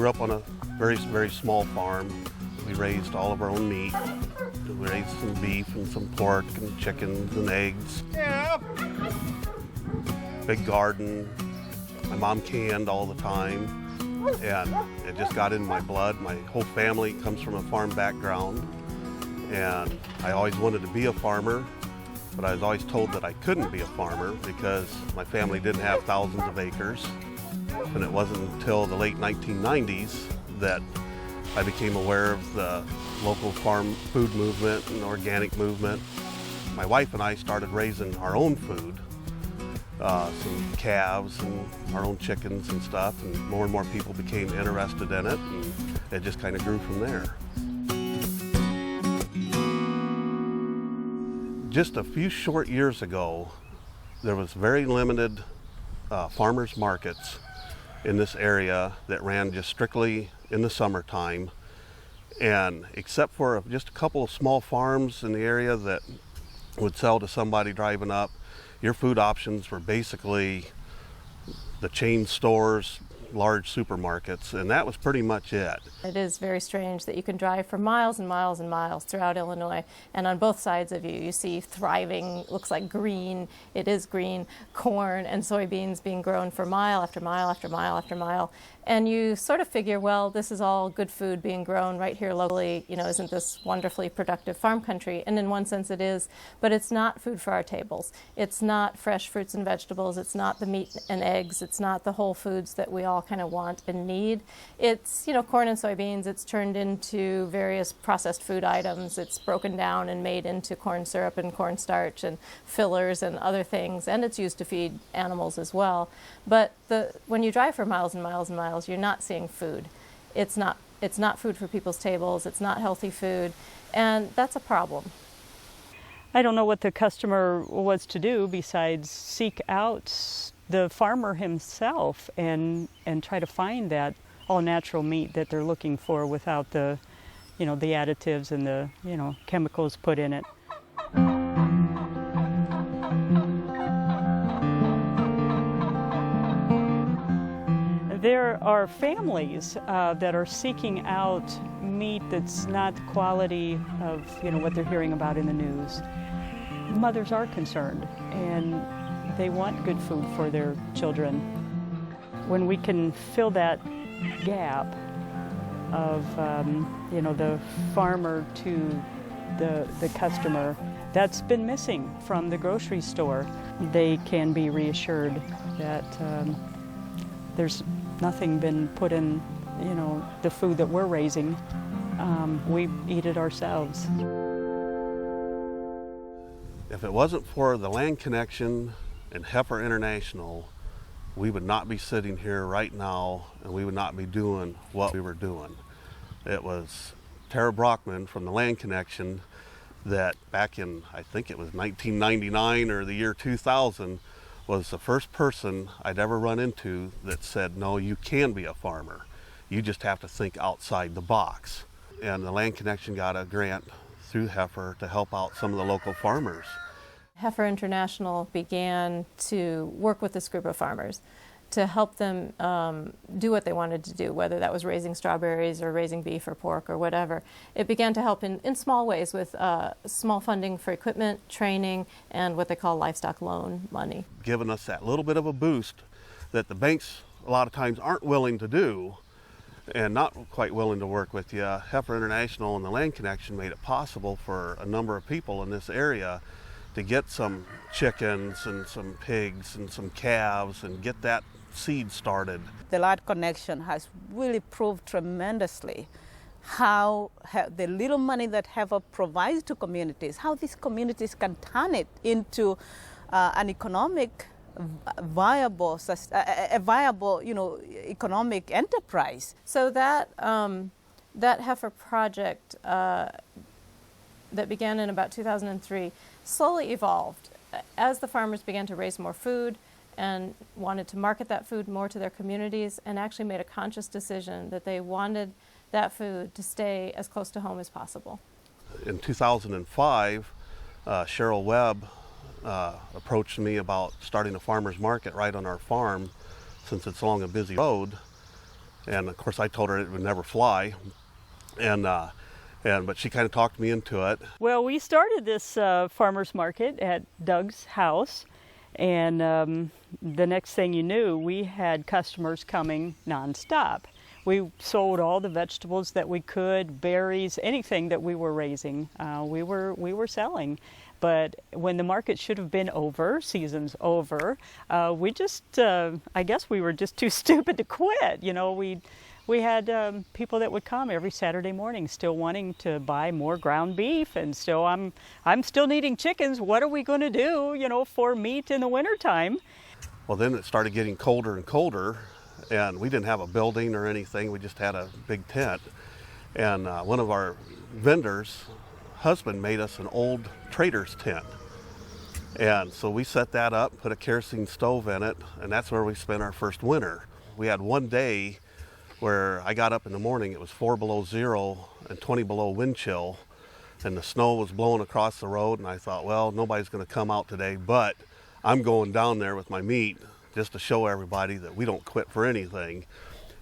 grew up on a very, very small farm. We raised all of our own meat. We raised some beef and some pork and chickens and eggs. Yeah. Big garden. My mom canned all the time, and it just got in my blood. My whole family comes from a farm background, and I always wanted to be a farmer, but I was always told that I couldn't be a farmer because my family didn't have thousands of acres. And it wasn't until the late 1990s that I became aware of the local farm food movement and organic movement. My wife and I started raising our own food, some calves and our own chickens and stuff, and more people became interested in it, and it just kind of grew from there. Just a few short years ago, there was very limited farmers markets in this area that ran just strictly in the summertime, and except for just a couple of small farms in the area that would sell to somebody driving up, your food options were basically the chain stores, large supermarkets, and that was pretty much it. It is very strange that you can drive for miles and miles and miles throughout Illinois, and on both sides of you, you see thriving, looks like green, it is green, corn and soybeans being grown for mile after mile after mile after mile. And you sort of figure, well, this is all good food being grown right here locally, you know, isn't this wonderfully productive farm country? And in one sense it is, but it's not food for our tables. It's not fresh fruits and vegetables, it's not the meat and eggs, it's not the whole foods that we all kind of want and need. It's, you know, corn and soybeans, it's turned into various processed food items, it's broken down and made into corn syrup and cornstarch and fillers and other things, and it's used to feed animals as well. But when you drive for miles and miles and miles, you're not seeing food. It's not food for people's tables, it's not healthy food, and that's a problem. I don't know what the customer was to do besides seek out the farmer himself and try to find that all-natural meat that they're looking for without the, you know, the additives and the, you know, chemicals put in it. There are families that are seeking out meat that's not the quality of, you know, what they're hearing about in the news. Mothers are concerned, and they want good food for their children. When we can fill that gap of, you know, the farmer to the customer, that's been missing from the grocery store, they can be reassured that there's nothing been put in, you know, the food that we're raising. We eat it ourselves. If it wasn't for the Land Connection and Heifer International, we would not be sitting here right now, and we would not be doing what we were doing. It was Tara Brockman from the Land Connection that back in, I think it was 1999 or the year 2000, was the first person I'd ever run into that said, no, you can be a farmer. You just have to think outside the box. And the Land Connection got a grant through Heifer to help out some of the local farmers. Heifer International began to work with this group of farmers to help them do what they wanted to do, whether that was raising strawberries or raising beef or pork or whatever. It began to help in small ways with small funding for equipment, training, and what they call livestock loan money. Giving us that little bit of a boost that the banks a lot of times aren't willing to do and not quite willing to work with you. Heifer International and the Land Connection made it possible for a number of people in this area to get some chickens and some pigs and some calves and get that seed started. The Land Connection has really proved tremendously how the little money that Heifer provides to communities, how these communities can turn it into an economic viable, you know, economic enterprise. So that Heifer project that began in about 2003 slowly evolved as the farmers began to raise more food and wanted to market that food more to their communities, and actually made a conscious decision that they wanted that food to stay as close to home as possible. In 2005, Cheryl Webb approached me about starting a farmer's market right on our farm, since it's along a busy road. And of course I told her it would never fly. But she kind of talked me into it. Well, we started this farmer's market at Doug's house, and the next thing you knew, we had customers coming nonstop. We sold all the vegetables that we could, berries, anything that we were raising, we were selling. But when the market should have been over, season's over, we just, I guess we were just too stupid to quit. You know, we had people that would come every Saturday morning still wanting to buy more ground beef, and still I'm still needing chickens. What are we going to do, you know, for meat in the wintertime? Well, then it started getting colder and colder, and we didn't have a building or anything. We just had a big tent. And one of our vendors' husband made us an old trader's tent. And so we set that up, put a kerosene stove in it, and that's where we spent our first winter. We had one day where I got up in the morning, it was 4 below zero and 20 below wind chill, and the snow was blowing across the road, and I thought, well, nobody's gonna come out today, but I'm going down there with my meat just to show everybody that we don't quit for anything.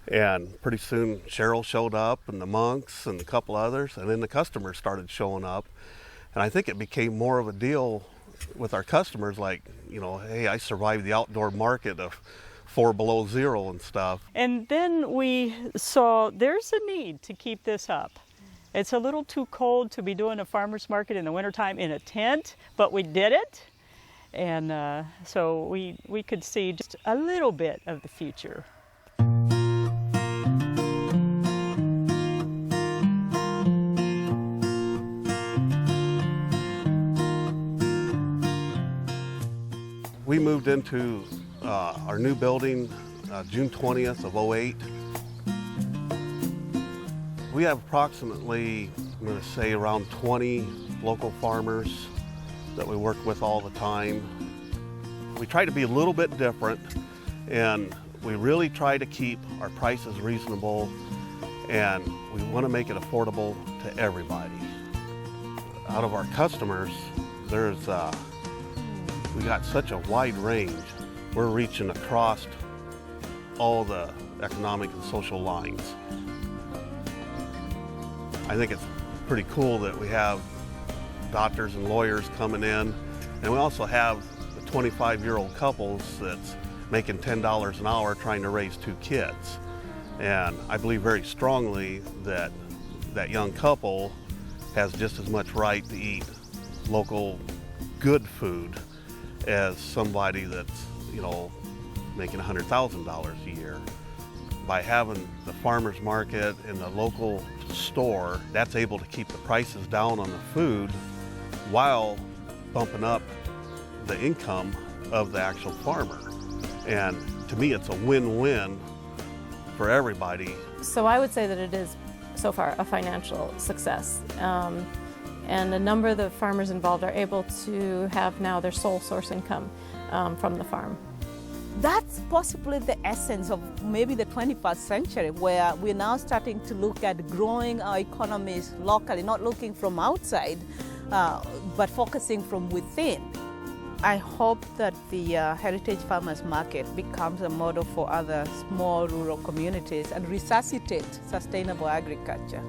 And pretty soon Cheryl showed up, and the monks and a couple others, and then the customers started showing up. And I think it became more of a deal with our customers, like, you know, hey, I survived the outdoor market of 4 below zero and stuff. And then we saw there's a need to keep this up. It's a little too cold to be doing a farmer's market in the wintertime in a tent, but we did it. And so we could see just a little bit of the future. We moved into our new building June 20th of '08. We have approximately, I'm going to say, around 20 local farmers that we work with all the time. We try to be a little bit different, and we really try to keep our prices reasonable, and we want to make it affordable to everybody. Out of our customers, we got such a wide range. We're reaching across all the economic and social lines. I think it's pretty cool that we have doctors and lawyers coming in, and we also have the 25-year-old couples that's making $10 an hour trying to raise 2 kids. And I believe very strongly that that young couple has just as much right to eat local good food as somebody that's, you know, making $100,000 a year. By having the farmer's market and the local store, that's able to keep the prices down on the food while bumping up the income of the actual farmer. And to me, it's a win-win for everybody. So I would say that it is, so far, a financial success. And a number of the farmers involved are able to have now their sole source income from the farm. That's possibly the essence of maybe the 21st century, where we're now starting to look at growing our economies locally, not looking from outside, but focusing from within. I hope that the Heritage Farmers Market becomes a model for other small rural communities and resuscitate sustainable agriculture.